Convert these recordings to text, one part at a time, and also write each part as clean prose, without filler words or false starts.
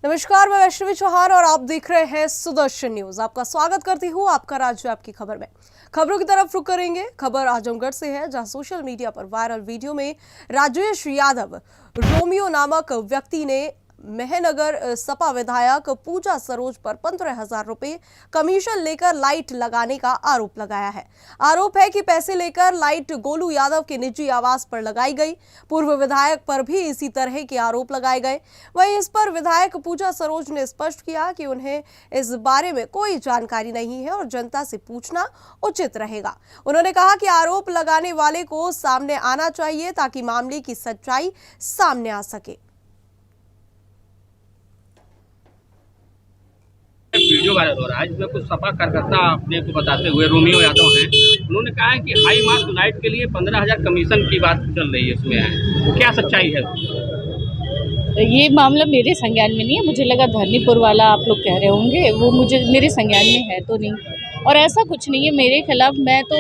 नमस्कार, मैं वैष्णवी चौहान और आप देख रहे हैं सुदर्शन न्यूज। आपका स्वागत करती हूँ आपका राज्य आपकी खबर में। खबरों की तरफ रुख करेंगे। खबर आजमगढ़ से है, जहां सोशल मीडिया पर वायरल वीडियो में राजेश यादव रोमियो नामक व्यक्ति ने मेहनगर सपा विधायक पूजा सरोज पर 15,000 रुपए कमीशन लेकर लाइट लगाने का आरोप लगाया है। आरोप है कि पैसे लेकर लाइट गोलू यादव के निजी आवास पर लगाई गई। पूर्व विधायक पर भी इसी तरह के आरोप लगाए गए। वहीं इस पर विधायक पूजा सरोज ने स्पष्ट किया कि उन्हें इस बारे में कोई जानकारी नहीं है और जनता से पूछना उचित रहेगा। उन्होंने कहा कि आरोप लगाने वाले को सामने आना चाहिए ताकि मामले की सच्चाई सामने आ सके। वीडियो वायरल हो रहा है जिसमें कुछ सपा कार्यकर्ता अपने को बताते हुए रोमियो यादव हैं, उन्होंने कहा है कि हाई मास्क नाइट के लिए 15,000 कमीशन की बात चल रही है। इसमें है तो क्या सच्चाई है? ये मामला मेरे संज्ञान में नहीं है। मुझे लगा धरनीपुर वाला आप लोग कह रहे होंगे, वो मुझे मेरे संज्ञान में है तो नहीं, और ऐसा कुछ नहीं है मेरे खिलाफ।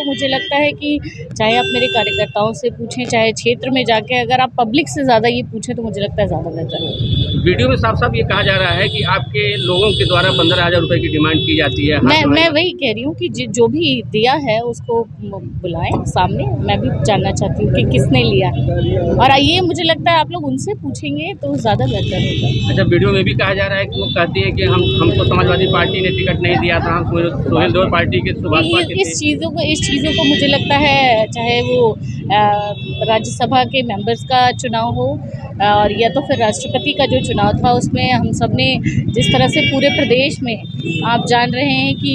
मुझे लगता है कि चाहे आप मेरे कार्यकर्ताओं से पूछें, चाहे क्षेत्र में जाके, अगर आप पब्लिक से ज़्यादा ये पूछें तो मुझे लगता है ज़्यादा बेहतर है। वीडियो में साफ साफ ये कहा जा रहा है कि आपके लोगों के द्वारा 15,000 रुपए की डिमांड की जाती है। मैं वही कह रही हूँ कि जो भी दिया है उसको बुलाएं सामने। मैं भी जानना चाहती हूँ कि किसने लिया है, और ये मुझे लगता है आप लोग उनसे पूछेंगे तो ज़्यादा बेहतर होगा। अच्छा, वीडियो में भी कहा जा रहा है कि वो कहती है कि हमको समाजवादी पार्टी ने टिकट नहीं दिया था, हम सोहेल देव पार्टी के सुभाष पार्टी। इस चीज़ों को मुझे लगता है, चाहे वो राज्यसभा के मेंबर्स का चुनाव हो और या तो फिर राष्ट्रपति का जो चुनाव था, उसमें हम सब ने जिस तरह से पूरे प्रदेश में आप जान रहे हैं कि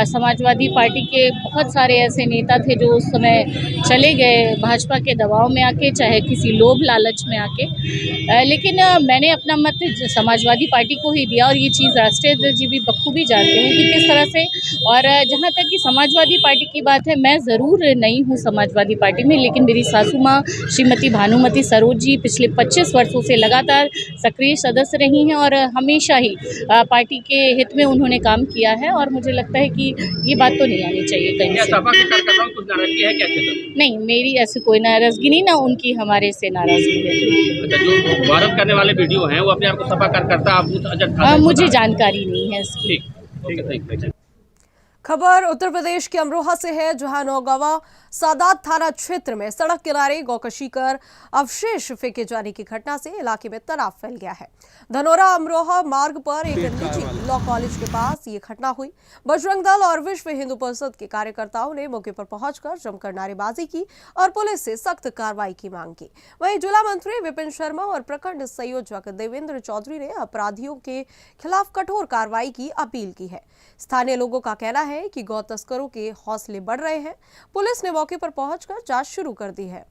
समाजवादी पार्टी के बहुत सारे ऐसे नेता थे जो उस समय चले गए भाजपा के दबाव में आके, चाहे किसी लोभ लालच में आके। लेकिन मैंने अपना मत समाजवादी पार्टी को ही दिया, और ये चीज़ राष्ट्रीय अध्यक्ष जी भी बखूबी जानते हैं कि किस तरह से। और जहाँ तक कि समाजवादी पार्टी की बात है, मैं ज़रूर नहीं हूँ समाजवादी पार्टी में, लेकिन मेरी सासू माँ श्रीमती भानुमति सरोज जी पिछले 25 वर्षों से लगातार सक्रिय सदस्य रही हैं और हमेशा ही पार्टी के हित में उन्होंने काम किया है। और मुझे लगता है कि ये बात तो नहीं आनी चाहिए कहीं से। सपा के कार्यकर्ताओं को कुछ नाराजगी है क्या? नहीं, मेरी ऐसी कोई नाराज़गी नहीं, ना उनकी हमारे से नाराज़गी है। अच्छा, जो वायरल करने वाले वीडियो हैं वो अपने आप को सपा कार्यकर्ता मुझे जानकारी नहीं है इसकी। ठीक। खबर उत्तर प्रदेश के अमरोहा से है, जहां नौगावा सादात थाना क्षेत्र में सड़क किनारे गौकशी कर अवशेष फेंके जाने की घटना से इलाके में तनाव फैल गया है। धनोरा अमरोहा मार्ग पर एक निजी लॉ कॉलेज के पास ये घटना हुई। बजरंग दल और विश्व हिंदू परिषद के कार्यकर्ताओं ने मौके पर पहुंचकर जमकर नारेबाजी की और पुलिस से सख्त कार्रवाई की मांग की। वहीं जिला मंत्री विपिन शर्मा और प्रखंड संयोजक देवेंद्र चौधरी ने अपराधियों के खिलाफ कठोर कार्रवाई की अपील की है। स्थानीय लोगों का कहना है कि गौ तस्करों के हौसले बढ़ रहे हैं। पुलिस ने मौके पर पहुंचकर जांच शुरू कर दी है।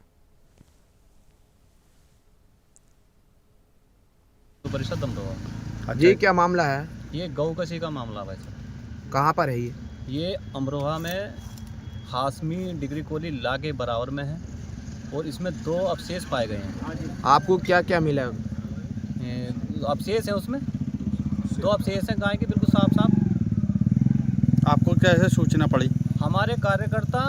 परिषद अमरोहा जी, क्या मामला है? ये गौ कसी का मामला वैसे। कहाँ पर है ये अमरोहा में हाशमी डिग्री कॉलेज ला के बराबर में है, और इसमें 2 अवशेष पाए गए हैं। आपको क्या क्या मिला? अवशेष है, उसमें 2 अवशेष हैं गाय के, बिल्कुल साफ साफ। आपको कैसे सूचना पड़ी? हमारे कार्यकर्ता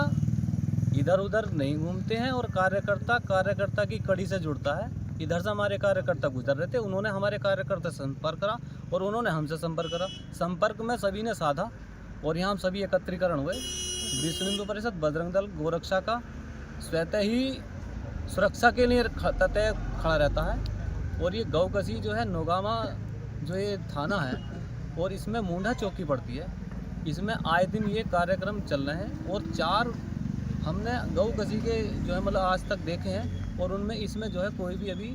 इधर उधर नहीं घूमते हैं, और कार्यकर्ता की कड़ी से जुड़ता है। इधर से हमारे कार्यकर्ता गुजर रहे थे, उन्होंने हमारे कार्यकर्ता से संपर्क करा और उन्होंने हमसे संपर्क करा। संपर्क में सभी ने साधा और यहाँ हम सभी एकत्रीकरण हुए। विश्व हिंदू परिषद, बजरंग दल, गोरक्षा का स्वतः ही सुरक्षा के लिए तय खड़ा रहता है। और ये गौ कसी जो है नौगावा जो ये थाना है, और इसमें मूंढा चौकी पड़ती है। इसमें आए दिन ये कार्यक्रम चल रहे हैं, और 4 हमने गौ कसी के जो है मतलब आज तक देखे हैं, और उनमें इसमें जो है कोई भी अभी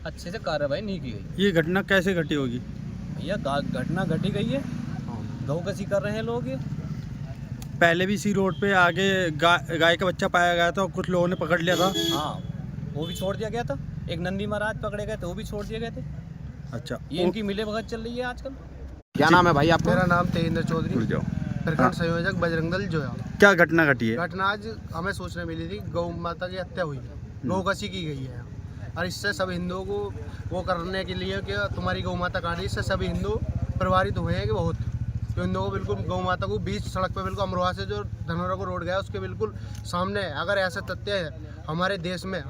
अच्छे से कार्रवाई नहीं की गई। ये घटना कैसे घटी होगी? भैया घटना घटी गई है, गौ कसी कर रहे हैं लोग। ये पहले भी इसी रोड पे आगे गाय का बच्चा पाया गया था और कुछ लोगों ने पकड़ लिया था। हाँ, वो भी छोड़ दिया गया था। एक नंदी महाराज पकड़े गए थे, वो भी छोड़ दिए गए थे। अच्छा, ये इनकी मिले भगत चल रही है आजकल। क्या नाम है भाई आपका? मेरा नाम तेजेंद्र चौधरी, प्रखंड संयोजक बजरंग दल जो है। क्या घटना घटी है? घटना आज हमें सूचना मिली थी, गौ माता की हत्या हुई है, गौ कसी की गई है, और इससे सब हिंदुओं को वो करने के लिए कि तुम्हारी गौ माता काटी, इससे सभी हिंदू प्रभावित हुए हैं कि बहुत। तो हिंदुओं को बिल्कुल गौ माता को बीच सड़क पर बिल्कुल अमरोहा से जो धनोरा को रोड गया उसके बिल्कुल सामने, अगर ऐसे तथ्य है हमारे देश में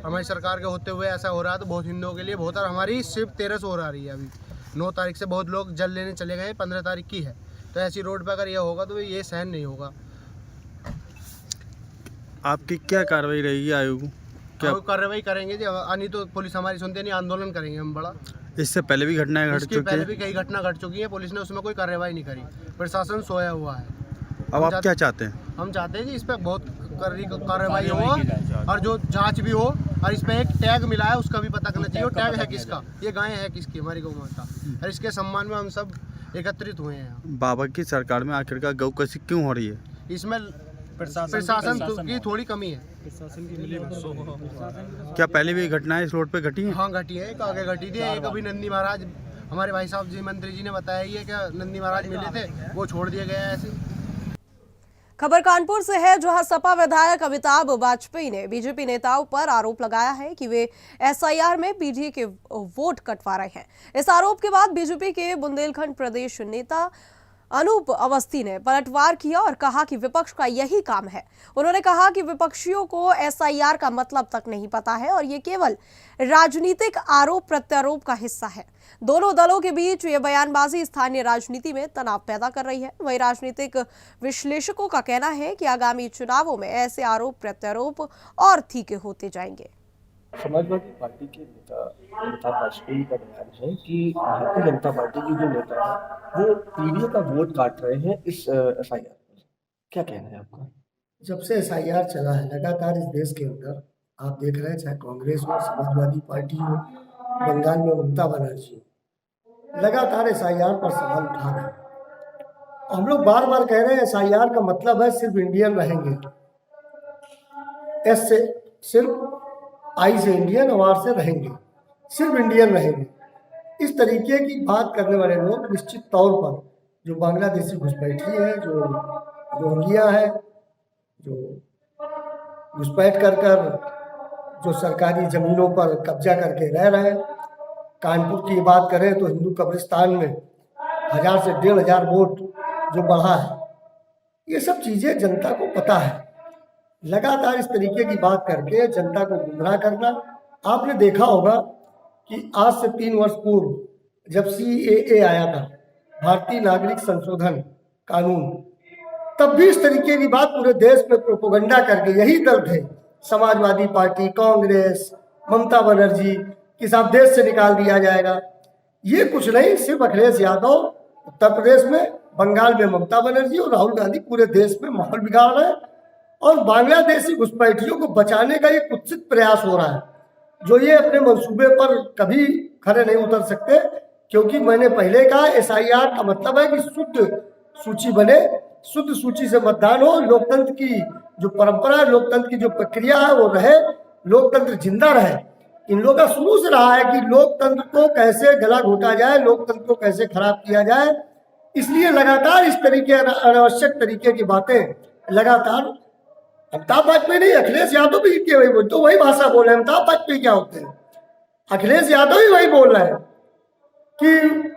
हमारी सरकार के होते हुए ऐसा हो रहा है तो बहुत हिंदुओं के लिए बहुत, और हमारी सिर्फ 1300 हो रही है अभी। 9 तारीख से बहुत लोग जल लेने चले गए, 15 तारीख की है। तो ऐसी रोड पर अगर ये होगा तो ये सहन नहीं होगा। आपकी क्या कार्रवाई रहेगी आयोग? क्या अब कार्रवाई करेंगे जी, नहीं तो पुलिस हमारी सुनते नहीं, आंदोलन करेंगे हम बड़ा। इससे पहले भी घटनाएं घट इसके चुकी पहले है। भी कई घटना घट चुकी है, पुलिस ने उसमें कोई कार्रवाई नहीं करी, प्रशासन सोया हुआ है। अब आप क्या चाहते हैं? हम चाहते हैं कि इस पर बहुत कार्रवाई हो और जो जांच भी हो, और इस पर एक टैग मिला है उसका भी पता करना चाहिए। टैग है किसका, ये गाय है किसकी, हमारी गौ माता, और इसके सम्मान में हम सब एकत्रित हुए हैं। बाबा की सरकार में आखिरकार गौ कसी क्यों हो रही है? इसमें प्रशासन की थोड़ी कमी है। क्या पहले भी घटनाएं इस रोड पे घटी हैं? हाँ घटी है, एक आगे घटी थी, एक अभी नंदी महाराज, हमारे भाई साहब जी मंत्री जी ने बताया ही है कि नंदी महाराज मिले थे, वो छोड़ दिया गया है ऐसे। खबर कानपुर से है, जहां सपा विधायक अमिताभ वाजपेयी ने बीजेपी नेताओं पर आरोप लगाया है कि वे एसआईआर में पीडीए के वोट कटवा रहे हैं। इस आरोप के बाद बीजेपी के बुंदेलखंड प्रदेश नेता अनूप अवस्थी ने पलटवार किया और कहा कि विपक्ष का यही काम है। उन्होंने कहा कि विपक्षियों को एसआईआर का मतलब तक नहीं पता है और ये केवल राजनीतिक आरोप प्रत्यारोप का हिस्सा है। दोनों दलों के बीच ये बयानबाजी स्थानीय राजनीति में तनाव पैदा कर रही है। वहीं राजनीतिक विश्लेषकों का कहना है कि आगामी चुनावों में ऐसे आरोप प्रत्यारोप और तीखे होते जाएंगे। समाजवादी पार्टी के नेता अमिताभ वाजपेयी का बयान है कि भारतीय जनता पार्टी के जो नेता है वो पीडीए का वोट काट रहे हैं इस एसआईआर पर। क्या कहना है आपका? जब से एसआईआर चला है लगातार इस देश के अंदर आप देख रहे हैं, चाहे कांग्रेस हो, समाजवादी पार्टी हो, बंगाल में ममता बनर्जी हो, लगातार एसआईआर पर सवाल उठा रहे हैं। हम लोग बार बार कह रहे हैं एसआईआर का मतलब है सिर्फ इंडियन रहेंगे, एस से सिर्फ आई से इंडियन और आर से रहेंगे, सिर्फ इंडियन रहेंगे। इस तरीके की बात करने वाले लोग निश्चित तौर पर जो बांग्लादेशी घुसपैठी है, जो रोहिंग्या है, जो घुसपैठ कर जो सरकारी ज़मीनों पर कब्जा करके रह रहे हैं। कानपुर की बात करें तो हिंदू कब्रिस्तान में 1000 से 1500 वोट जो बढ़ा है, ये सब चीज़ें जनता को पता है। लगातार इस तरीके की बात करके जनता को गुमराह करना। आपने देखा होगा कि आज से 3 वर्ष पूर्व जब CAA आया था, भारतीय नागरिक संशोधन कानून, तब भी इस तरीके की बात पूरे देश में प्रोपोगंडा करके यही दल थे, समाजवादी पार्टी, कांग्रेस, ममता बनर्जी, कि साहब देश से निकाल दिया जाएगा। ये कुछ नहीं, सिर्फ अखिलेश यादव उत्तर प्रदेश में, बंगाल में ममता बनर्जी और राहुल गांधी पूरे देश में माहौल बिगाड़ रहे हैं और बांग्लादेशी घुसपैठियों को बचाने का ये कुत्सित प्रयास हो रहा है, जो ये अपने मंसूबे पर कभी खरे नहीं उतर सकते। क्योंकि मैंने पहले कहा एसआईआर का मतलब है कि शुद्ध सूची बने, शुद्ध सूची से मतदान हो, लोकतंत्र की जो परंपरा है, लोकतंत्र की जो प्रक्रिया है वो रहे, लोकतंत्र जिंदा रहे। इन लोगों का शुरू से रहा है कि लोकतंत्र को कैसे गला घोटा जाए, लोकतंत्र को कैसे खराब किया जाए। इसलिए लगातार इस तरीके अनावश्यक तरीके की बातें लगातार अमिताभ वाजपेयी नहीं, अखिलेश यादव भी वही बोलते, तो वही भाषा बोल रहे हैं। अमिताभ वाजपेयी क्या होते हैं? अखिलेश यादव ही वही बोल रहे हैं कि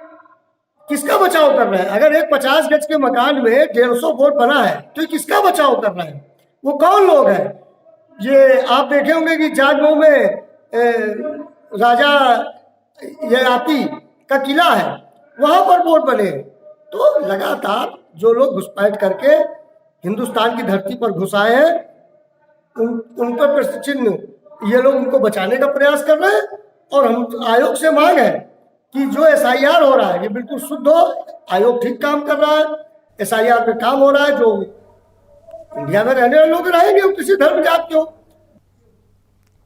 किसका बचाव कर रहे हैं। अगर एक 50 गज के मकान में 150 वोट बना है तो ये किसका बचाव कर रहे हैं? वो कौन लोग हैं? ये आप देखे होंगे कि जागमऊ में राजा ययाति का किला है, वहां पर वोट बने। तो लगातार जो लोग घुसपैठ करके हिंदुस्तान की धरती पर घुस आए हैं, उन पर प्रश्न चिन्ह ये लोग उनको बचाने का प्रयास कर रहे हैं। और हम आयोग से मांग है कि जो एसआईआर हो रहा है ये बिल्कुल शुद्ध हो। आयोग ठीक काम कर रहा है, एसआईआर पे काम हो रहा है। जो इंडिया में रहने वाले लोग रहेंगे वो किसी धर्म जात के हो।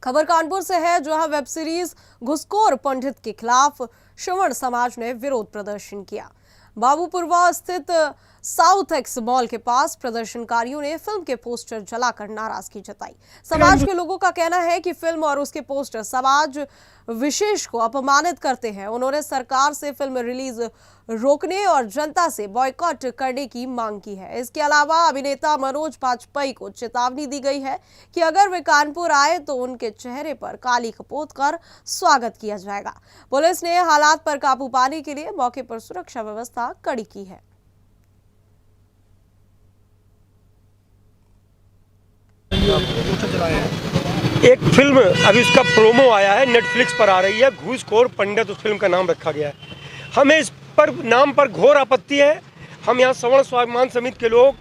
खबर कानपुर से है, जहां वेब सीरीज घुसखोर पंडित के खिलाफ श्रवण समाज ने विरोध प्रदर्शन किया। बाबूपुरवा स्थित साउथ एक्स मॉल के पास प्रदर्शनकारियों ने फिल्म के पोस्टर जलाकर नाराजगी जताई। समाज के लोगों का कहना है कि फिल्म और उसके पोस्टर समाज विशेष को अपमानित करते हैं। उन्होंने सरकार से फिल्म रिलीज रोकने और जनता से बॉयकॉट करने की मांग की है। इसके अलावा अभिनेता मनोज बाजपेयी को चेतावनी दी गई है कि अगर वे कानपुर आए तो उनके चेहरे पर काली कपोत कर स्वागत किया जाएगा। पुलिस ने हालात पर काबू पाने के लिए मौके पर सुरक्षा व्यवस्था कड़ी की है। एक फिल्म अभी उसका प्रोमो आया है, नेटफ्लिक्स पर आ रही है, घूसखोर पंडित उस फिल्म का नाम रखा गया है। हमें इस पर नाम पर घोर आपत्ति है। हम यहाँ सवर्ण स्वाभिमान समिति के लोग,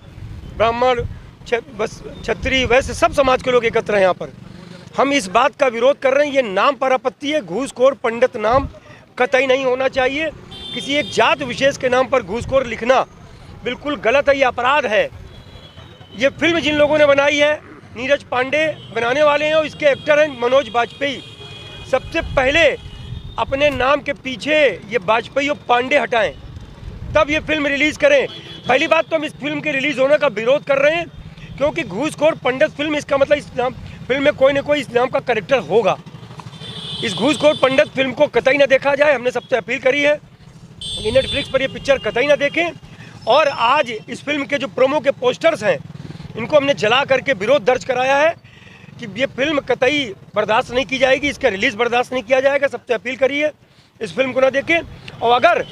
ब्राह्मण, क्षत्रिय, वैसे सब समाज के लोग एकत्र हैं यहाँ पर। हम इस बात का विरोध कर रहे हैं, ये नाम पर आपत्ति है। घूसखोर पंडित नाम कतई नहीं होना चाहिए। किसी एक जात विशेष के नाम पर घूसखोर लिखना बिल्कुल गलत है, ये अपराध है। ये फिल्म जिन लोगों ने बनाई है, नीरज पांडे बनाने वाले हैं और इसके एक्टर हैं मनोज बाजपेयी। सबसे पहले अपने नाम के पीछे ये बाजपेयी और पांडे हटाएं, तब ये फिल्म रिलीज़ करें। पहली बात तो हम इस फिल्म के रिलीज़ होने का विरोध कर रहे हैं क्योंकि घूसखोर पंडित फिल्म, इसका मतलब इस नाम फिल्म में कोई ना कोई इस नाम का कैरेक्टर होगा। इस घूसखोर पंडित फिल्म को कतई ना देखा जाए। हमने सबसे अपील करी है कि नेटफ्लिक्स पर ये पिक्चर कतई ना देखें। और आज इस फिल्म के जो प्रोमो के पोस्टर्स हैं, इनको हमने जला करके विरोध दर्ज कराया है कि ये फिल्म कतई बर्दाश्त नहीं की जाएगी, इसका रिलीज़ बर्दाश्त नहीं किया जाएगा। सबसे अपील करी है इस फिल्म को ना देखें। और अगर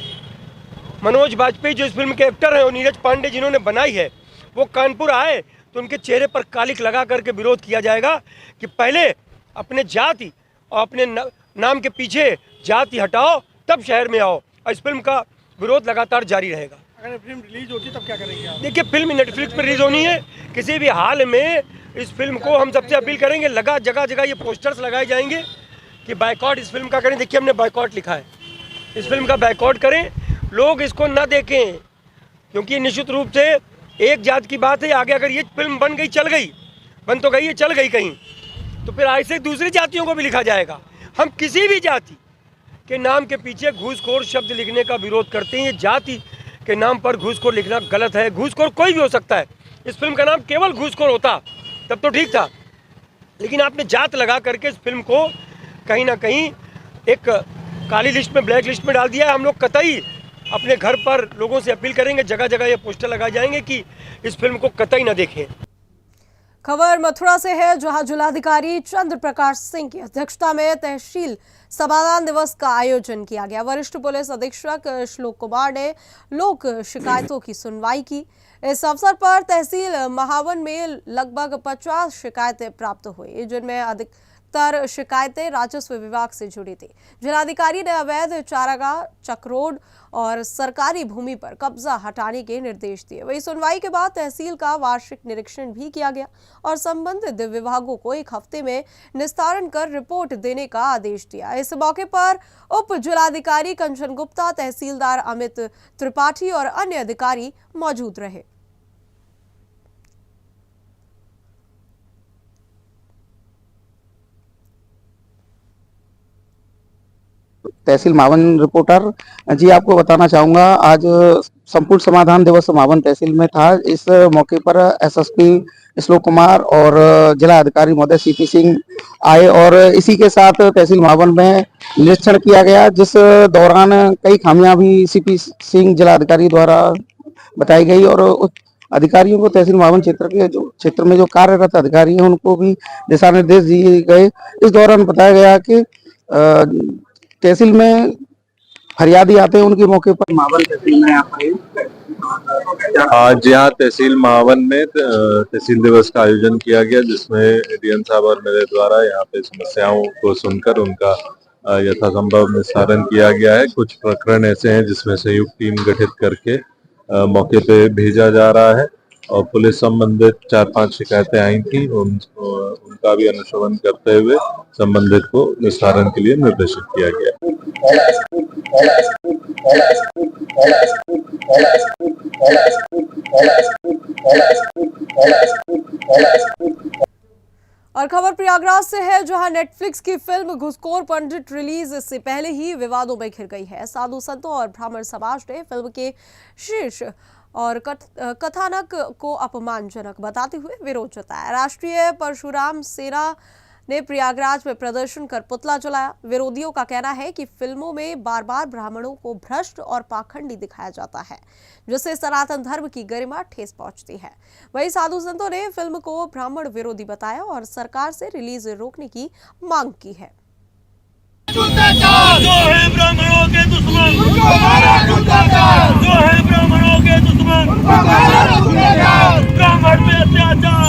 मनोज बाजपेयी जो इस फिल्म के एक्टर हैं और नीरज पांडे जिन्होंने बनाई है वो कानपुर आए तो उनके चेहरे पर कालिक लगा करके विरोध किया जाएगा कि पहले अपने जाति और अपने नाम के पीछे जाति हटाओ, तब शहर में आओ। और इस फिल्म का विरोध लगातार जारी रहेगा। अगर फिल्म रिलीज होती तब क्या करेंगे आप? देखिए, फिल्म नेटफ्लिक्स पर रिलीज होनी है। किसी भी हाल में इस फिल्म को हम सबसे अपील करेंगे, जगह जगह ये पोस्टर्स लगाए जाएंगे कि बायकॉट इस फिल्म का करें। देखिए, हमने बायकॉट लिखा है, इस फिल्म का बायकॉट करें, लोग इसको ना देखें क्योंकि निश्चित रूप से एक जात की बात है। आगे अगर ये फिल्म बन गई, चल गई, बन तो गई है, चल गई कहीं, तो फिर ऐसे दूसरी जातियों को भी लिखा जाएगा। हम किसी भी जाति के नाम के पीछे घूसखोर शब्द लिखने का विरोध करते हैं। ये जाति के नाम पर घूसखोर लिखना गलत है। घूसखोर कोई भी हो सकता है। इस फिल्म का नाम केवल घूसखोर होता तब तो ठीक था, लेकिन आपने जात लगा करके इस फिल्म को कहीं ना कहीं एक काली लिस्ट में, ब्लैक लिस्ट में डाल दिया है। हम लोग कतई अपने घर पर लोगों से अपील करेंगे, जगह जगह ये पोस्टर लगाए जाएंगे कि इस फिल्म को कतई ना देखें। खबर मथुरा से है, जहां जिलाधिकारी चंद्र प्रकाश सिंह की अध्यक्षता में तहसील समाधान दिवस का आयोजन किया गया। वरिष्ठ पुलिस अधीक्षक श्लोक कुमार ने लोक शिकायतों की सुनवाई की। इस अवसर पर तहसील महावन में लगभग 50 शिकायतें प्राप्त हुई, जिनमें अधिकतर शिकायतें राजस्व विभाग से जुड़ी थी। जिलाधिकारी ने अवैध चारागाह, चक्रोड और सरकारी भूमि पर कब्जा हटाने के निर्देश दिए। वही सुनवाई के बाद तहसील का वार्षिक निरीक्षण भी किया गया और संबंधित विभागों को 1 हफ्ते में निस्तारण कर रिपोर्ट देने का आदेश दिया। इस मौके पर उप जिलाधिकारी कंचन गुप्ता, तहसीलदार अमित त्रिपाठी और अन्य अधिकारी मौजूद रहे। तहसील मावन रिपोर्टर जी, आपको बताना चाहूंगा, आज संपूर्ण समाधान दिवस मावन तहसील में था। इस मौके पर एसएसपी श्लोक कुमार और जिला अधिकारी महोदय सीपी सिंह आए और इसी के साथ तहसील मावन में निरीक्षण किया गया, जिस दौरान कई खामियां भी सीपी सिंह जिला अधिकारी द्वारा बताई गई और अधिकारियों को तहसील मावन क्षेत्र में जो कार्यरत अधिकारी हैं उनको भी दिशा निर्देश दिए गए। इस दौरान बताया गया कि तहसील में फरियादी आते हैं, उनके मौके पर मावन तहसील में आज यहाँ तहसील मावन में तहसील दिवस का आयोजन किया गया, जिसमें डीएम साहब और मेरे द्वारा यहाँ पे समस्याओं को सुनकर उनका यथासंभव निस्तारण किया गया है। कुछ प्रकरण ऐसे हैं जिसमें संयुक्त टीम गठित करके मौके पे भेजा जा रहा है और पुलिस संबंधित 4-5 शिकायतें आई थी, उनका भी अनुश्रवण करते हुए संबंधित को निस्तारण के लिए निर्देशित किया गया। और खबर प्रयागराज से है, जहां नेटफ्लिक्स की फिल्म घूसखोर पंडित रिलीज से पहले ही विवादों में घिर गई है। साधु संतों और ब्राह्मण समाज ने फिल्म के शीर्ष और कथानक को अपमानजनक बताते हुए विरोध जताया। राष्ट्रीय परशुराम सेना ने प्रयागराज में प्रदर्शन कर पुतला जलाया। विरोधियों का कहना है कि फिल्मों में बार बार ब्राह्मणों को भ्रष्ट और पाखंडी दिखाया जाता है, जिससे सनातन धर्म की गरिमा ठेस पहुंचती है। वहीं साधु संतों ने फिल्म को ब्राह्मण विरोधी बताया और सरकार से रिलीज रोकने की मांग की है। जो है ब्राह्मणों के दुश्मन, जो है ब्राह्मणों के दुश्मन, ब्राह्मण पे अत्याचार।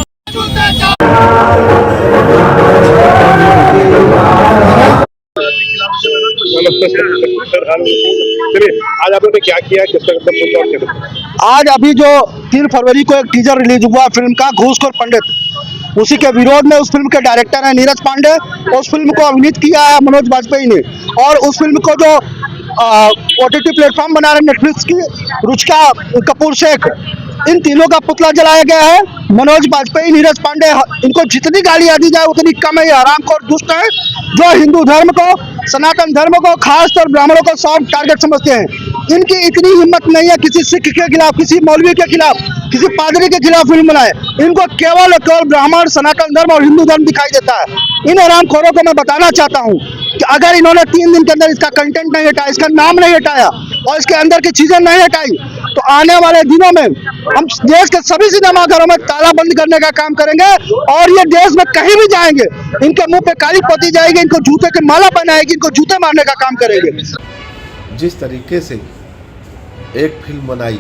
चलिए आज आप लोगों ने क्या किया, किस तरह आज अभी जो 3 फरवरी को एक टीजर रिलीज हुआ फिल्म का घूसखोर पंडित, उसी के विरोध में उस फिल्म के डायरेक्टर हैं नीरज पांडे, उस फिल्म को अभिनीत किया है मनोज बाजपेयी ने, और उस फिल्म को जो OTT प्लेटफॉर्म बना रहे नेटफ्लिक्स की रुचिका कपूर शेख, इन तीनों का पुतला जलाया गया है। मनोज बाजपेयी, नीरज पांडे, इनको जितनी गालियां दी जाए उतनी कम है। ये हरामखोर दुष्ट है जो हिंदू धर्म को, सनातन धर्म को, खासतौर ब्राह्मणों को सॉफ्ट टारगेट समझते हैं। इनकी इतनी हिम्मत नहीं है किसी सिख के खिलाफ, किसी मौलवी के खिलाफ, किसी पादरी के खिलाफ फिल्म बनाए। इनको केवल ब्राह्मण, सनातन धर्म और हिंदू धर्म दिखाई देता है। इन हरामखोरों को मैं बताना चाहता हूँ कि अगर इन्होंने 3 दिन के अंदर इसका कंटेंट नहीं हटाया, इसका नाम नहीं हटाया और इसके अंदर की चीजें नहीं हटाई, तो आने वाले दिनों में हम देश के सभी सिनेमाघरों में ताला बंद करने का काम करेंगे और ये देश में कहीं भी जाएंगे इनके मुंह पे काली पोती जाएगी, इनको जूते की माला पहनाएगी, इनको जूते मारने का काम करेंगे। जिस तरीके से एक फिल्म बनाई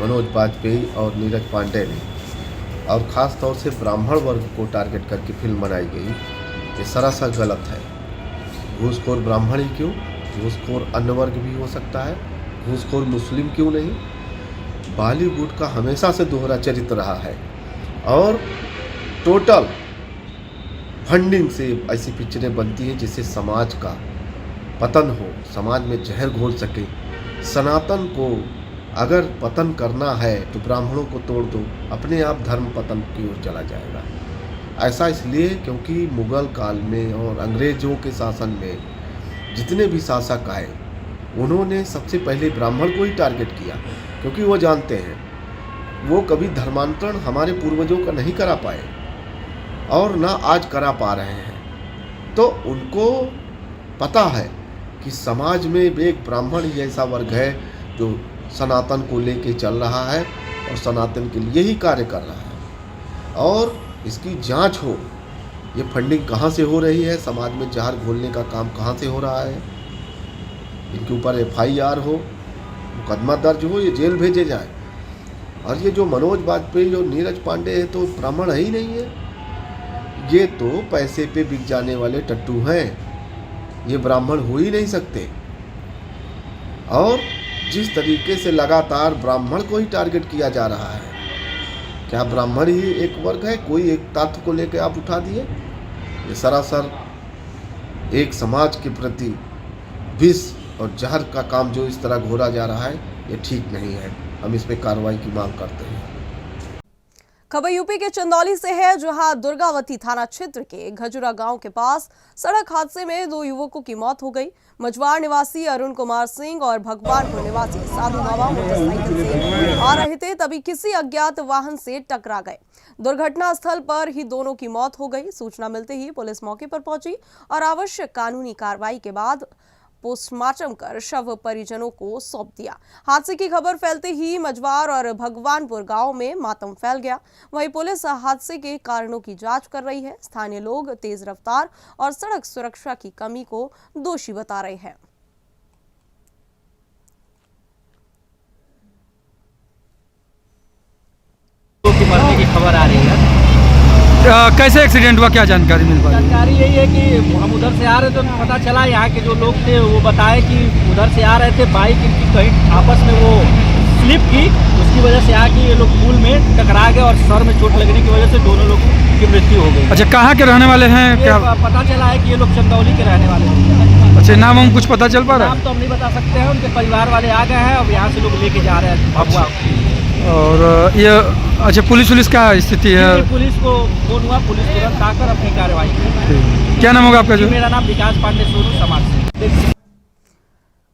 मनोज बाजपेयी और नीरज पांडे ने, और ख़ास तौर से ब्राह्मण वर्ग को टारगेट करके फिल्म बनाई गई, ये सरासर गलत है। घूसखोर ब्राह्मण ही क्यों, घूसखोर अन्य वर्ग भी हो सकता है, घूसखोर मुस्लिम क्यों नहीं। बॉलीवुड का हमेशा से दोहरा चरित्र रहा है और टोटल फंडिंग से ऐसी पिक्चरें बनती हैं जिससे समाज का पतन हो, समाज में जहर घोल सके। सनातन को अगर पतन करना है तो ब्राह्मणों को तोड़ दो, अपने आप धर्म पतन की ओर चला जाएगा। ऐसा इसलिए क्योंकि मुग़ल काल में और अंग्रेज़ों के शासन में जितने भी शासक आए उन्होंने सबसे पहले ब्राह्मण को ही टारगेट किया, क्योंकि वो जानते हैं वो कभी धर्मांतरण हमारे पूर्वजों का नहीं करा पाए और ना आज करा पा रहे हैं। तो उनको पता है कि समाज में एक ब्राह्मण ही ऐसा वर्ग है जो सनातन को लेके चल रहा है और सनातन के लिए ही कार्य कर रहा है, और इसकी जांच हो, ये फंडिंग कहाँ से हो रही है, समाज में जहर घोलने का काम कहाँ से हो रहा है, इनके ऊपर FIR हो, मुकदमा दर्ज हो, ये जेल भेजे जाए। और ये जो मनोज बाजपेयी और नीरज पांडे है तो ब्राह्मण है ही नहीं है, ये तो पैसे पे बिक जाने वाले टट्टू हैं, ये ब्राह्मण हो ही नहीं सकते। और जिस तरीके से लगातार ब्राह्मण को ही टारगेट किया जा रहा है, क्या ब्राह्मण ही एक वर्ग है? कोई एक तत्व को लेकर आप उठा दिए। ये सरासर एक समाज के प्रति विष और जहर का काम जो इस तरह घोरा जा रहा है, ये ठीक नहीं है। हम इस पे कार्रवाई की मांग करते हैं। खबर यूपी के चंदौली से है, जहां दुर्गावती थाना क्षेत्र के घजुरा गांव के पास सड़क हादसे में 2 युवकों की मौत हो गई। मझवाड़ निवासी अरुण कुमार सिंह और भगवानपुर निवासी साधु बाबा मोटरसाइकिल से आ रहे थे, तभी किसी अज्ञात वाहन से टकरा गए। दुर्घटना स्थल पर ही दोनों की मौत हो गई। सूचना मिलते ही पुलिस मौके पर पहुंची और आवश्यक कानूनी कार्रवाई के बाद पोस्टमार्टम कर शव परिजनों को सौंप दिया। हादसे की खबर फैलते ही मझवार और भगवानपुर गांव में मातम फैल गया। वहीं पुलिस हादसे के कारणों की जांच कर रही है। स्थानीय लोग तेज रफ्तार और सड़क सुरक्षा की कमी को दोषी बता रहे हैं। की मरने की खबर आ रही है। कैसे एक्सीडेंट हुआ, क्या जानकारी मिल पाई? जानकारी यही है कि हम उधर से आ रहे थे, तो पता चला यहाँ के जो लोग थे वो बताए कि उधर से आ रहे थे, बाइक इनकी कहीं आपस में वो स्लिप की, उसकी वजह से आके ये लोग पुल में टकरा गए और सर में चोट लगने की वजह से दोनों लोगों की मृत्यु हो गई। अच्छा, कहाँ के रहने वाले हैं? क्या पता चला है कि ये लोग चंदौली के रहने वाले हैं। अच्छा, नाम हम कुछ पता चल पा रहा है? नाम तो हम नहीं बता सकते हैं, उनके परिवार वाले आ गए हैं, अब यहाँ से लोग लेके जा रहे हैं भगवा। और ये अच्छा, पुलिस का स्थिति है? पुलिस को फोन हुआ, पुलिस तुरंत आकर अपनी कार्रवाई की। क्या नाम होगा आपका? मेरा नाम विकास पांडे, सोनू समाज से।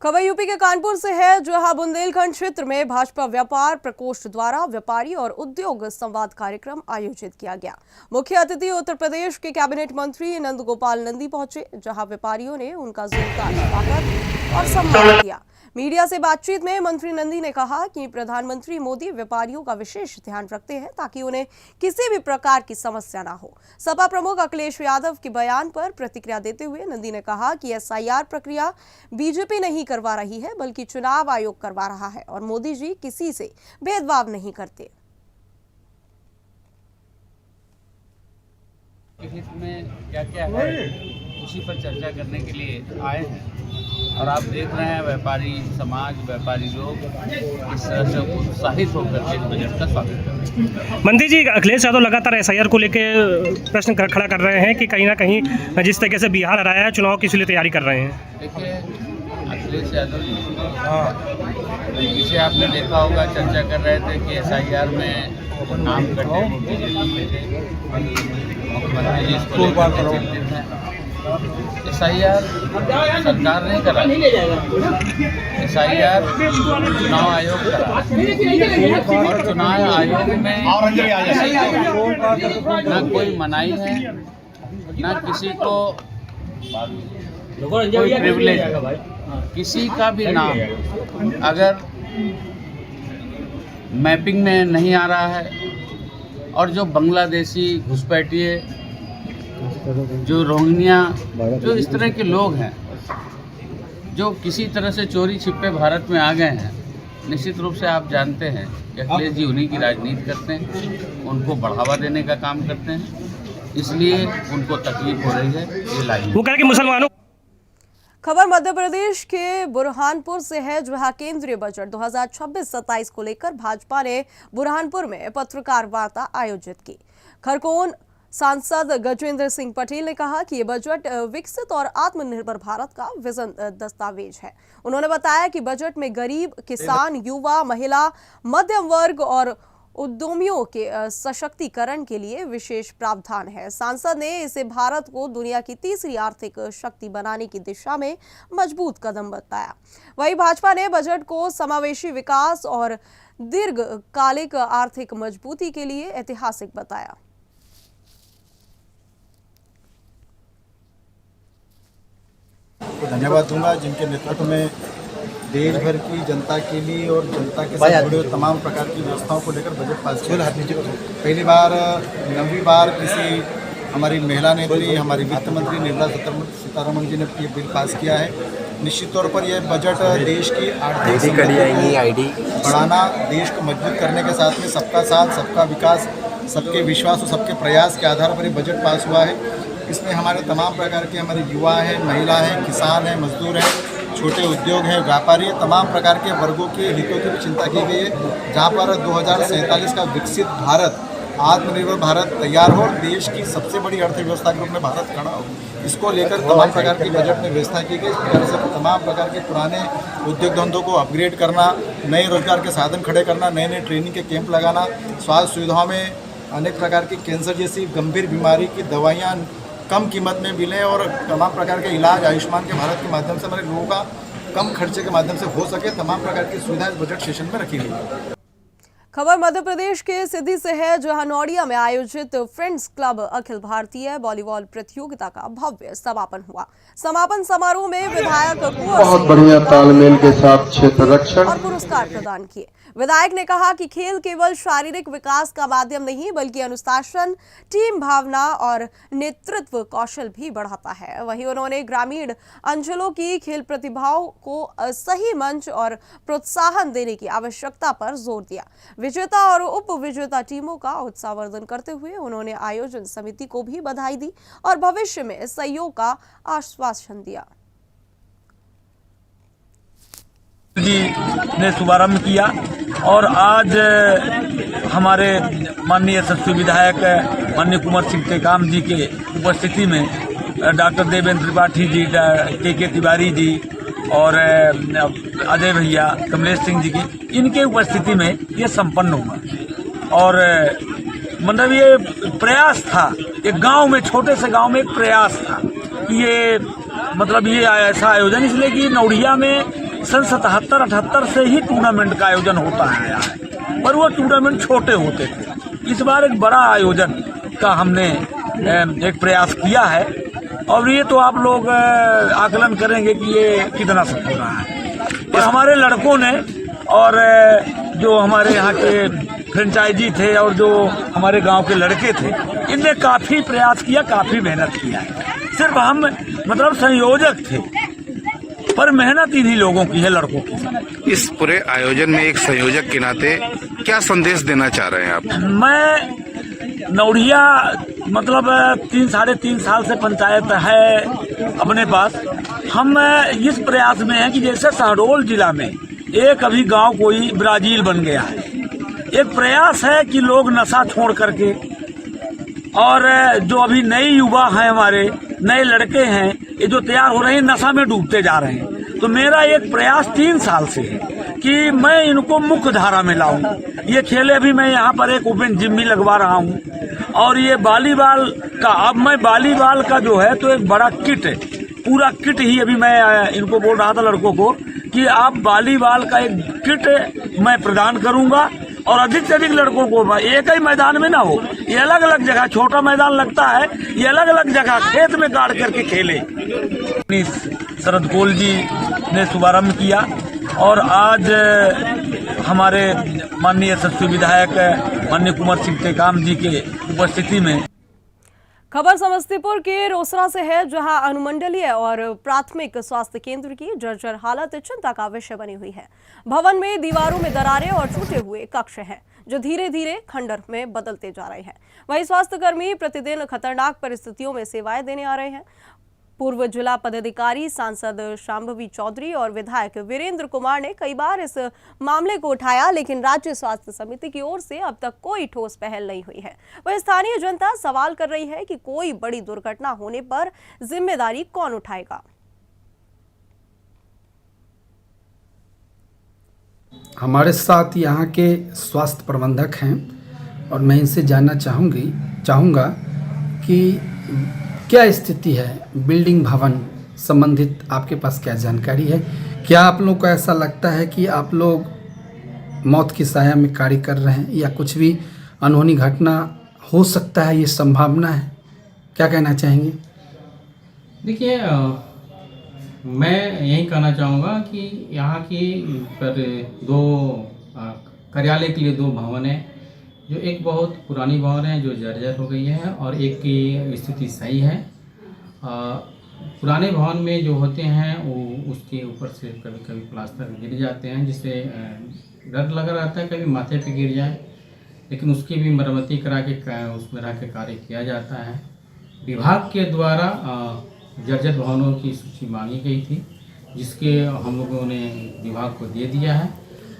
खबर यूपी के कानपुर से है, जहां बुंदेलखंड क्षेत्र में भाजपा व्यापार प्रकोष्ठ द्वारा व्यापारी और उद्योग संवाद कार्यक्रम आयोजित किया गया। मुख्य अतिथि उत्तर प्रदेश के कैबिनेट मंत्री नंद गोपाल नंदी पहुंचे, जहां व्यापारियों ने उनका जोरदार स्वागत और सम्मान किया। मीडिया से बातचीत में मंत्री नंदी ने कहा कि प्रधानमंत्री मोदी व्यापारियों का विशेष ध्यान रखते हैं ताकि उन्हें किसी भी प्रकार की समस्या ना हो। सपा प्रमुख अखिलेश यादव के बयान पर प्रतिक्रिया देते हुए नंदी ने कहा कि SIR प्रक्रिया बीजेपी नहीं करवा रही है, बल्कि चुनाव आयोग करवा रहा है और मोदी जी किसी से भेदभाव नहीं करते। हित में क्या क्या है उसी पर चर्चा करने के लिए आए हैं। और आप देख रहे हैं व्यापारी समाज, व्यापारी लोग इस तरह से उत्साहित होकर के इस बजट का स्वागत कर रहे हैं। मंत्री जी, अखिलेश यादव लगातार एसआईआर को लेके प्रश्न खड़ा कर रहे हैं कि कहीं ना कहीं जिस तरीके से बिहार हराया है, चुनाव की इसलिए तैयारी कर रहे हैं। देखिए, अखिलेश यादव जी, इसे आपने देखा होगा, चर्चा कर रहे थे कि एसआईआर में नाम कटे, मुख्यमंत्री जी इसको लेकर चिंतित हैं। एसआईआर सरकार नहीं करा, एसआईआर चुनाव आयोग करा, और चुनाव आयोग में न कोई मनाही है, न किसी को कोई प्रिविलेज है। किसी का भी नाम अगर मैपिंग में नहीं आ रहा है, और जो बांग्लादेशी घुसपैठिए, जो रोहिंग्या, जो इस तरह के लोग हैं जो किसी तरह से चोरी छिपे भारत में आ गए हैं, निश्चित रूप से आप जानते हैं कि अखिलेश जी उन्हीं की राजनीति करते हैं, उनको बढ़ावा देने का काम करते हैं, इसलिए उनको तकलीफ हो रही है। ये लाइए वो कह कि मुसलमानों। खबर मध्य प्रदेश के बुरहानपुर से है, जहां केंद्रीय बजट 2026-27 को लेकर भाजपा ने बुरहानपुर में पत्रकार वार्ता आयोजित की। खरगोन सांसद गजेंद्र सिंह पटेल ने कहा कि ये बजट विकसित और आत्मनिर्भर भारत का विजन दस्तावेज है। उन्होंने बताया कि बजट में गरीब, किसान, युवा, महिला, मध्यम वर्ग और उद्यमियों के सशक्तिकरण के लिए विशेष प्रावधान है। सांसद ने इसे भारत को दुनिया की तीसरी आर्थिक शक्ति बनाने की दिशा में मजबूत कदम बताया। वहीं भाजपा ने बजट को समावेशी विकास और दीर्घकालिक आर्थिक मजबूती के लिए ऐतिहासिक बताया। धन्यवाद दूंगा जिनके नेतृत्व में देश भर की जनता के लिए और जनता के साथ जुड़े हुए तमाम प्रकार की व्यवस्थाओं को लेकर बजट पास किया। पहली बार 9वीं बार किसी हमारी महिला नेत्री, हमारी वित्त मंत्री निर्मला सीतारमण जी ने ये बिल पास किया है। निश्चित तौर पर यह बजट देश की आर्थिक समृद्धि को बढ़ाना, देश को मजबूत करने के साथ में सबका साथ, सबका विकास, सबके विश्वास और सबके प्रयास के आधार पर ये बजट पास हुआ है। इसमें हमारे तमाम प्रकार के हमारे युवा हैं, महिला हैं, किसान हैं, मजदूर हैं, छोटे उद्योग हैं, व्यापारी हैं, तमाम प्रकार के वर्गों के हितों की भी चिंता की गई है, जहाँ पर 2047 का विकसित भारत, आत्मनिर्भर भारत तैयार हो और देश की सबसे बड़ी अर्थव्यवस्था के रूप में भारत खड़ा हो। इसको लेकर तमाम प्रकार की बजट में व्यवस्था की गई। इस प्रकार से तमाम प्रकार के पुराने उद्योग धंधों को अपग्रेड करना, नए रोजगार के साधन खड़े करना, नए नए ट्रेनिंग के कैंप लगाना, स्वास्थ्य सुविधाओं में अनेक प्रकार की कैंसर जैसी गंभीर बीमारी की दवाइयाँ कम कीमत में मिले और तमाम प्रकार के इलाज आयुष्मान के भारत के माध्यम से हमारे लोगों का कम खर्चे के माध्यम से हो सके, तमाम प्रकार की सुविधाएं बजट सेशन में रखी गई है। खबर मध्य प्रदेश के सिद्धि से है, जहां नौडिया में आयोजित friends club Akhil Bharatiya volleyball प्रतियोगिता का भव्य समापन हुआ। समापन समारोह में विधायक बहुत बढ़िया तालमेल के साथ क्षेत्र रक्षण और पुरस्कार प्रदान किए। विधायक ने कहा कि खेल केवल शारीरिक विकास का माध्यम नहीं, बल्कि अनुशासन, टीम भावना और नेतृत्व कौशल भी बढ़ाता है। वहीं उन्होंने ग्रामीण अंचलों की खेल प्रतिभाओं को सही मंच और प्रोत्साहन देने की आवश्यकता पर जोर दिया। विजेता और उप विजेता टीमों का उत्साहवर्धन करते हुए उन्होंने आयोजन समिति को भी बधाई दी और भविष्य में सहयोग का आश्वासन दिया। जी ने शुभारंभ किया और आज हमारे माननीय यशस्वी विधायक माननीय कुंवर सिंह टेकाम जी के उपस्थिति में डॉक्टर देवेंद्र त्रिपाठी जी, के तिवारी जी और अजय भैया, कमलेश सिंह जी की, इनके उपस्थिति में ये संपन्न हुआ। और मतलब ये प्रयास था, एक गांव में, छोटे से गांव में एक प्रयास था कि ये मतलब ये ऐसा आयोजन, इसलिए कि नौडिया में सन 77-78 से ही टूर्नामेंट का आयोजन होता आया है, पर वो टूर्नामेंट छोटे होते थे। इस बार एक बड़ा आयोजन का हमने एक प्रयास किया है और ये तो आप लोग आकलन करेंगे कि ये कितना सफल रहा है। और हमारे लड़कों ने और जो हमारे यहाँ के फ्रेंचाइजी थे और जो हमारे गांव के लड़के थे, इनने काफ़ी प्रयास किया, काफ़ी मेहनत किया है। सिर्फ हम मतलब संयोजक थे, पर मेहनत इन्हीं लोगों की है, लड़कों की। इस पूरे आयोजन में एक संयोजक के नाते क्या संदेश देना चाह रहे हैं आप? मैं नौडिया मतलब 3-3.5 साल से पंचायत है अपने पास, हम इस प्रयास में हैं कि जैसे शहडोल जिला में एक अभी गांव कोई ब्राजील बन गया है, एक प्रयास है कि लोग नशा छोड़ करके, और जो अभी नए युवा हैं हमारे नए लड़के हैं ये जो तैयार हो रहे हैं नशा में डूबते जा रहे हैं। तो मेरा एक प्रयास 3 साल से है कि मैं इनको मुख्य धारा में लाऊं। ये खेले भी मैं यहाँ पर एक ओपन जिम भी लगवा रहा हूँ, और ये वॉलीबॉल का अब मैं वॉलीबॉल का जो है तो एक बड़ा किट है, पूरा किट ही अभी मैं इनको बोल रहा था लड़कों को कि आप वॉलीबॉल का एक किट मैं प्रदान करूंगा, और अधिक से अधिक लड़कों को एक ही मैदान में ना हो, ये अलग अलग जगह, छोटा मैदान लगता है, ये अलग अलग जगह खेत में काट करके खेले। शरद कोल जी ने शुभारंभ किया, और आज हमारे माननीय यशस्वी विधायक माननीय कुंवर सिंह टेकाम जी के उपस्थिति में। खबर समस्तीपुर के रोसड़ा से है, जहां अनुमंडलीय और प्राथमिक स्वास्थ्य केंद्र की जर्जर हालत चिंता का विषय बनी हुई है। भवन में दीवारों में दरारें और टूटे हुए कक्ष हैं, जो धीरे धीरे खंडर में बदलते जा रहे हैं। वहीं स्वास्थ्यकर्मी प्रतिदिन खतरनाक परिस्थितियों में सेवाएं देने आ रहे हैं। पूर्व जिला पदाधिकारी सांसद शांभवी चौधरी और विधायक वीरेंद्र कुमार ने कई बार इस मामले को उठाया, लेकिन राज्य स्वास्थ्य समिति की ओर से अब तक कोई ठोस पहल नहीं हुई है। वह स्थानीय जनता सवाल कर रही है कि कोई बड़ी दुर्घटना होने पर जिम्मेदारी कौन उठाएगा। हमारे साथ यहाँ के स्वास्थ्य प्रबंधक हैं, और मैं इनसे जानना चाहूँगा कि क्या स्थिति है बिल्डिंग भवन संबंधित, आपके पास क्या जानकारी है? क्या आप लोग को ऐसा लगता है कि आप लोग मौत की साया में कार्य कर रहे हैं, या कुछ भी अनहोनी घटना हो सकता है, ये संभावना है? क्या कहना चाहेंगे? देखिए, मैं यही कहना चाहूँगा कि यहाँ की पर 2 कार्यालय के लिए 2 भवन हैं, जो एक बहुत पुरानी भवन है जो जर्जर हो गई है, और एक की स्थिति सही है। पुराने भवन में जो होते हैं वो उसके ऊपर से कभी कभी प्लास्टर गिर जाते हैं, जिससे डर लगा रहता है कभी माथे पे गिर जाए, लेकिन उसकी भी मरम्मती करा के उसमें रह के कार्य किया जाता है। विभाग के द्वारा जर्जर भवनों की सूची मांगी गई थी, जिसके हम लोगों ने विभाग को दे दिया है,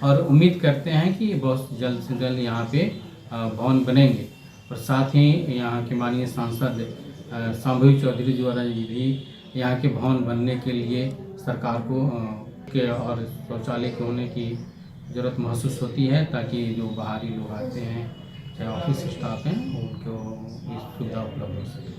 और उम्मीद करते हैं कि बहुत जल्द से जल्द यहाँ पे भवन बनेंगे। और साथ ही यहाँ के माननीय सांसद शांभवी चौधरी द्वारा भी यहाँ के भवन बनने के लिए सरकार को और शौचालय के होने की ज़रूरत महसूस होती है, ताकि जो बाहरी लोग आते हैं चाहे ऑफिस स्टाफ हैं उनको इस सुविधा उपलब्ध हो सके।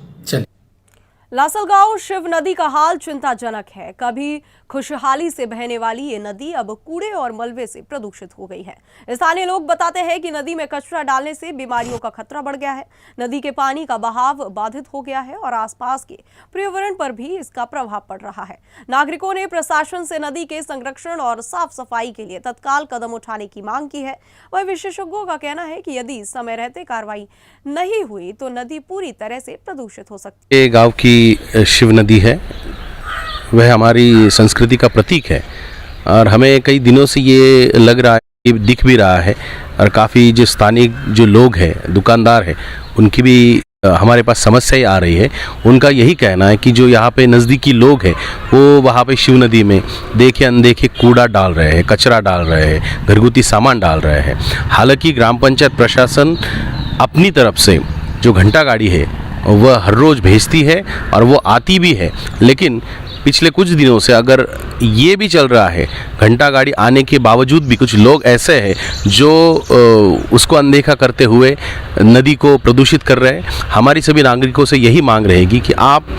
लासलगांव शिव नदी का हाल चिंताजनक है। कभी खुशहाली से बहने वाली ये नदी अब कूड़े और मलबे से प्रदूषित हो गई है। स्थानीय लोग बताते हैं कि नदी में कचरा डालने से बीमारियों का खतरा बढ़ गया है। नदी के पानी का बहाव बाधित हो गया है और आसपास के पर्यावरण पर भी इसका प्रभाव पड़ रहा है। नागरिकों ने प्रशासन से नदी के संरक्षण और साफ सफाई के लिए तत्काल कदम उठाने की मांग की है। वह विशेषज्ञों का कहना है कि यदि समय रहते कार्रवाई नहीं हुई तो नदी पूरी तरह से प्रदूषित हो सकती है। ये गाँव की शिव नदी है, वह हमारी संस्कृति का प्रतीक है, और हमें कई दिनों से ये लग रहा है, दिख भी रहा है, और काफ़ी जो स्थानीय जो लोग हैं, दुकानदार हैं, उनकी भी हमारे पास समस्याएं आ रही है। उनका यही कहना है कि जो यहाँ पे नज़दीकी लोग हैं वो वहाँ पे शिव नदी में देखे अनदेखे कूड़ा डाल रहे हैं, कचरा डाल रहे हैं, घरगुती सामान डाल रहे हैं। हालांकि ग्राम पंचायत प्रशासन अपनी तरफ से जो घंटा गाड़ी है वह हर रोज़ भेजती है और वो आती भी है, लेकिन पिछले कुछ दिनों से अगर ये भी चल रहा है, घंटा गाड़ी आने के बावजूद भी कुछ लोग ऐसे हैं जो उसको अनदेखा करते हुए नदी को प्रदूषित कर रहे हैं। हमारी सभी नागरिकों से यही मांग रहेगी कि आप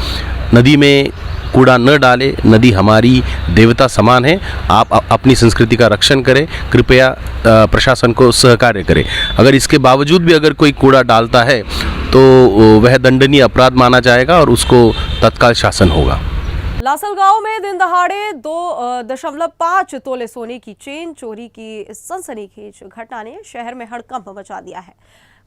नदी में कूड़ा न डालें। नदी हमारी देवता समान है। आप अपनी संस्कृति का रक्षण करें, कृपया प्रशासन को सहकार्य करें। अगर इसके बावजूद भी अगर कोई कूड़ा डालता है तो वह दंडनीय अपराध माना जाएगा और उसको तत्काल शासन होगा। लासलगांव में दिन दहाड़े 2.5 तोले सोने की चेन चोरी की सनसनीखेज घटना ने शहर में हड़कंप मचा दिया है।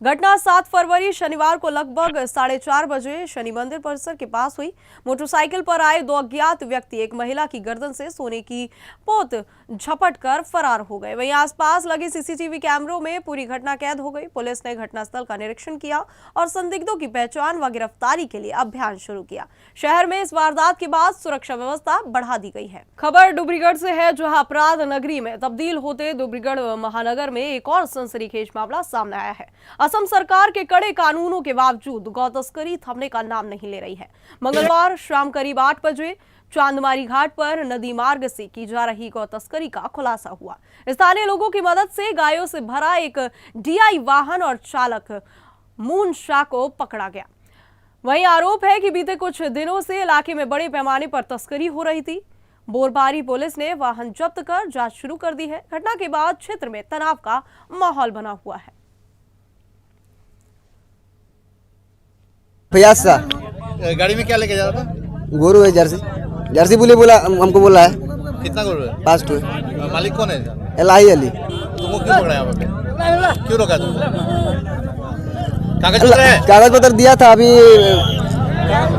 घटना 7 फरवरी शनिवार को लगभग 4:30 बजे शनि मंदिर परिसर के पास हुई। मोटरसाइकिल पर आए 2 अज्ञात व्यक्ति एक महिला की गर्दन से सोने की पोत झपट कर फरार हो गए। वहीं आसपास लगे सीसीटीवी कैमरों में पूरी घटना कैद हो गई। पुलिस ने घटनास्थल का निरीक्षण किया और संदिग्धों की पहचान व गिरफ्तारी के लिए अभियान शुरू किया। शहर में इस वारदात के बाद सुरक्षा व्यवस्था बढ़ा दी गई है। खबर डुब्रीगढ़ से है, जहां अपराध नगरी में तब्दील होते डुब्रीगढ़ महानगर में एक और सनसनीखेज मामला सामने आया है। असम सरकार के कड़े कानूनों के बावजूद गौ तस्करी थमने का नाम नहीं ले रही है। मंगलवार शाम करीब 8 बजे चांदमारी घाट पर नदी मार्ग से की जा रही गौ तस्करी का खुलासा हुआ। स्थानीय लोगों की मदद से गायों से भरा एक DI वाहन और चालक मून शाह को पकड़ा गया। वहीं आरोप है कि बीते कुछ दिनों से इलाके में बड़े पैमाने पर तस्करी हो रही थी। बोरबारी पुलिस ने वाहन जब्त कर जांच शुरू कर दी है। घटना के बाद क्षेत्र में तनाव का माहौल बना हुआ है। फयाज सा गाड़ी में क्या लेके जा रहा था? गोरू है, जर्सी बोला हमको बोला है। कितना गोरू है? 5 ठो। मालिक कौन है? एलाही अली। तुमको क्यों पकड़ा यहाँ पे? क्यों रोका तुमको? कागज पत्र दिया था, अभी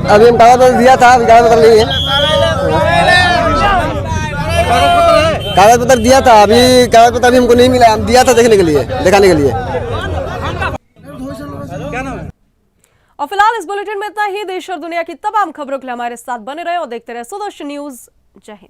हम कागज पत्र दिया था, अभी कागज पत्र नहीं है। कागज पत्र दिया था, अभी कागज पत्र अभी हमको नहीं मिला। हम दिया था दिखाने के लिए। और फिलहाल इस बुलेटिन में इतना ही। देश और दुनिया की तमाम खबरों के लिए हमारे साथ बने रहे और देखते रहे सुदर्शन न्यूज। जय हिंद।